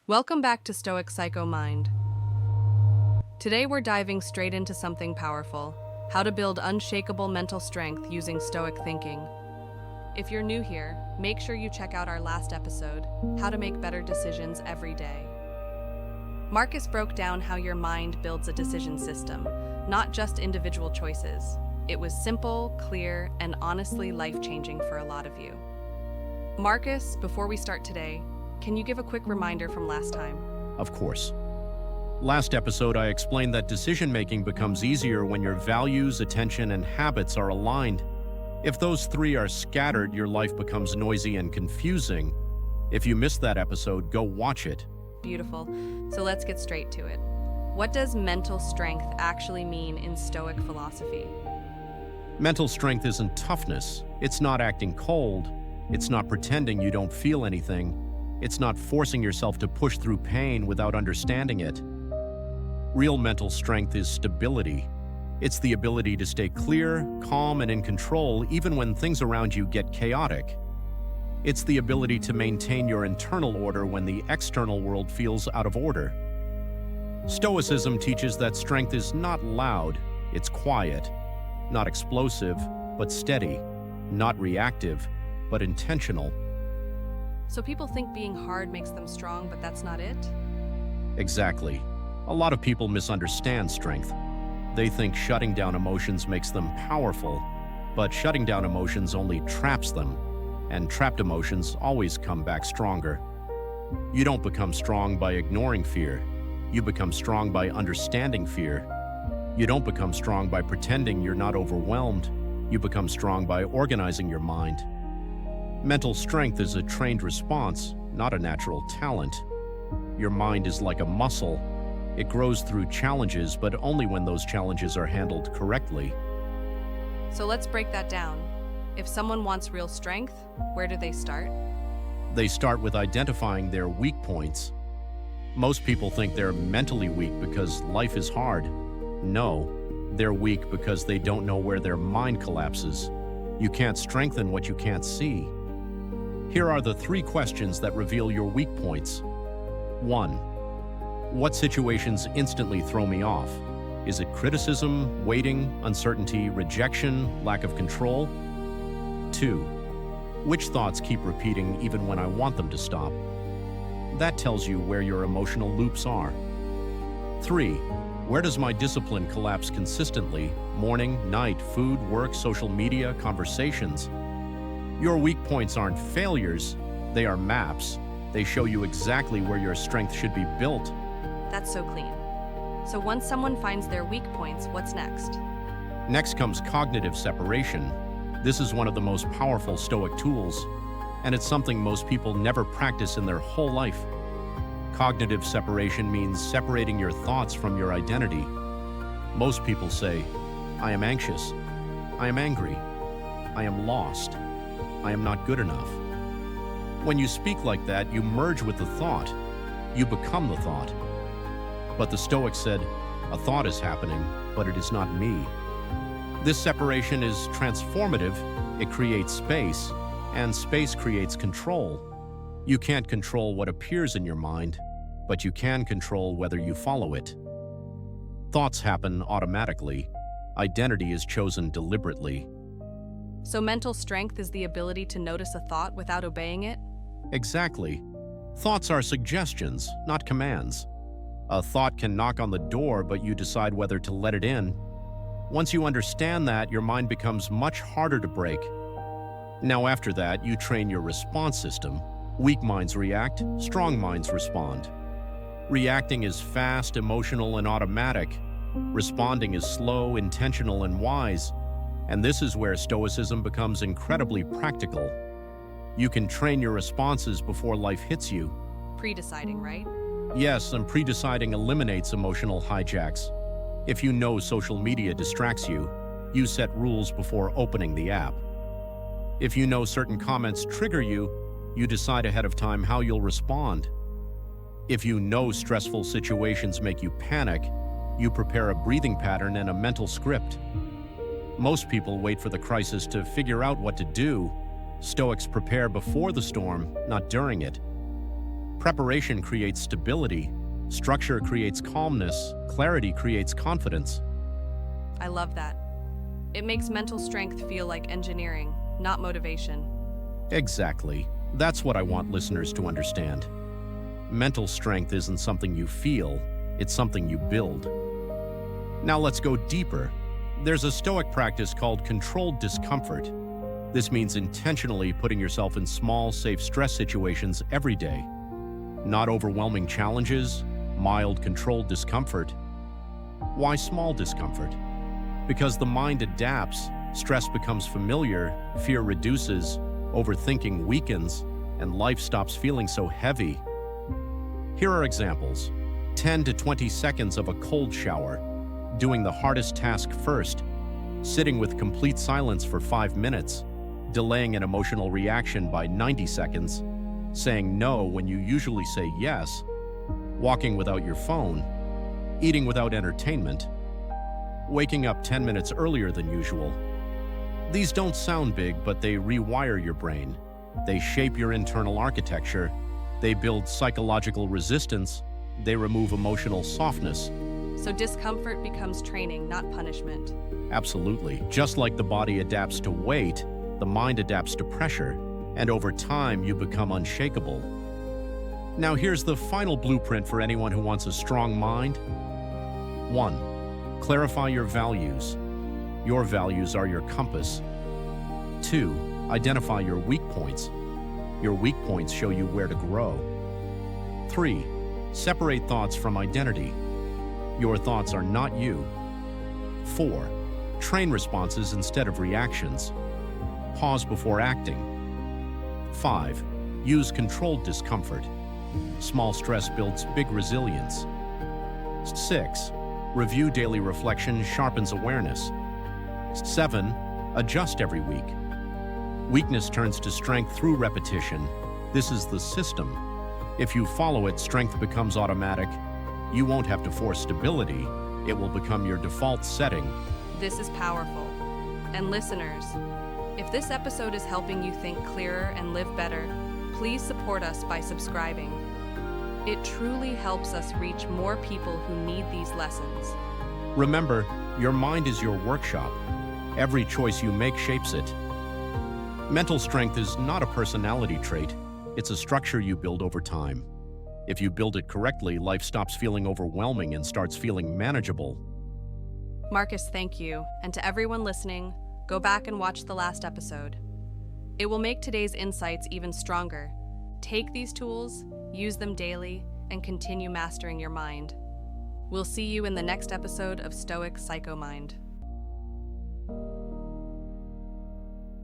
Welcome back to Stoic PsychoMind. Today we're diving straight into something powerful, how to build unshakable mental strength using Stoic thinking. If you're new here, make sure you check out our last episode, How to Make Better Decisions Every Day. Marcus broke down how your mind builds a decision system, not just individual choices. It was simple, clear, and honestly life-changing for a lot of you. Marcus, before we start today, can you give a quick reminder from last time? Of course. Last episode, I explained that decision-making becomes easier when your values, attention, and habits are aligned. If those three are scattered, your life becomes noisy and confusing. If you missed that episode, go watch it. Beautiful. So let's get straight to it. What does mental strength actually mean in Stoic philosophy? Mental strength isn't toughness. It's not acting cold. It's not pretending you don't feel anything. It's not forcing yourself to push through pain without understanding it. Real mental strength is stability. It's the ability to stay clear, calm, and in control even when things around you get chaotic. It's the ability to maintain your internal order when the external world feels out of order. Stoicism teaches that strength is not loud, it's quiet. Not explosive, but steady. Not reactive, but intentional. So people think being hard makes them strong, but that's not it? Exactly. A lot of people misunderstand strength. They think shutting down emotions makes them powerful, but shutting down emotions only traps them, and trapped emotions always come back stronger. You don't become strong by ignoring fear. You become strong by understanding fear. You don't become strong by pretending you're not overwhelmed. You become strong by organizing your mind. Mental strength is a trained response, not a natural talent. Your mind is like a muscle. It grows through challenges, but only when those challenges are handled correctly. So let's break that down. If someone wants real strength, where do they start? They start with identifying their weak points. Most people think they're mentally weak because life is hard. No, they're weak because they don't know where their mind collapses. You can't strengthen what you can't see. Here are the 3 questions that reveal your weak points. 1. What situations instantly throw me off? Is it criticism, waiting, uncertainty, rejection, lack of control? 2. Which thoughts keep repeating even when I want them to stop? That tells you where your emotional loops are. 3. Where does my discipline collapse consistently? Morning, night, food, work, social media, conversations. Your weak points aren't failures, they are maps. They show you exactly where your strength should be built. That's so clean. So once someone finds their weak points, what's next? Next comes cognitive separation. This is one of the most powerful Stoic tools, and it's something most people never practice in their whole life. Cognitive separation means separating your thoughts from your identity. Most people say, I am anxious, I am angry, I am lost, I am not good enough. When you speak like that, you merge with the thought. You become the thought. But the Stoics said, a thought is happening, but it is not me. This separation is transformative. It creates space, and space creates control. You can't control what appears in your mind, but you can control whether you follow it. Thoughts happen automatically. Identity is chosen deliberately. So mental strength is the ability to notice a thought without obeying it? Exactly. Thoughts are suggestions, not commands. A thought can knock on the door, but you decide whether to let it in. Once you understand that, your mind becomes much harder to break. Now after that, you train your response system. Weak minds react, strong minds respond. Reacting is fast, emotional, and automatic. Responding is slow, intentional, and wise. And this is where Stoicism becomes incredibly practical. You can train your responses before life hits you. Pre-deciding, right? Yes, and pre-deciding eliminates emotional hijacks. If you know social media distracts you, you set rules before opening the app. If you know certain comments trigger you, you decide ahead of time how you'll respond. If you know stressful situations make you panic, you prepare a breathing pattern and a mental script. Most people wait for the crisis to figure out what to do. Stoics prepare before the storm, not during it. Preparation creates stability, structure creates calmness, clarity creates confidence. I love that. It makes mental strength feel like engineering, not motivation. Exactly. That's what I want listeners to understand. Mental strength isn't something you feel, it's something you build. Now let's go deeper. There's a Stoic practice called controlled discomfort. This means intentionally putting yourself in small, safe stress situations every day. Not overwhelming challenges, mild, controlled discomfort. Why small discomfort? Because the mind adapts, stress becomes familiar, fear reduces, overthinking weakens, and life stops feeling so heavy. Here are examples. 10 to 20 seconds of a cold shower, doing the hardest task first, sitting with complete silence for 5 minutes, delaying an emotional reaction by 90 seconds, saying no when you usually say yes, walking without your phone, eating without entertainment, waking up 10 minutes earlier than usual. These don't sound big, but they rewire your brain. They shape your internal architecture. They build psychological resistance. They remove emotional softness. So discomfort becomes training, not punishment. Absolutely. Just like the body adapts to weight, the mind adapts to pressure, and over time you become unshakable. Now here's the final blueprint for anyone who wants a strong mind. 1. Clarify your values. Your values are your compass. 2. Identify your weak points. Your weak points show you where to grow. 3. Separate thoughts from identity. Your thoughts are not you. 4. Train responses instead of reactions. Pause before acting. 5. Use controlled discomfort. Small stress builds big resilience. 6. Review daily reflection sharpens awareness. 7. Adjust every week. Weakness turns to strength through repetition. This is the system. If you follow it, strength becomes automatic. You won't have to force stability. It will become your default setting. This is powerful. And listeners, if this episode is helping you think clearer and live better, please support us by subscribing. It truly helps us reach more people who need these lessons. Remember, your mind is your workshop. Every choice you make shapes it. Mental strength is not a personality trait. It's a structure you build over time. If you build it correctly, life stops feeling overwhelming and starts feeling manageable. Marcus, thank you. And to everyone listening, go back and watch the last episode. It will make today's insights even stronger. Take these tools, use them daily, and continue mastering your mind. We'll see you in the next episode of Stoic PsychoMind.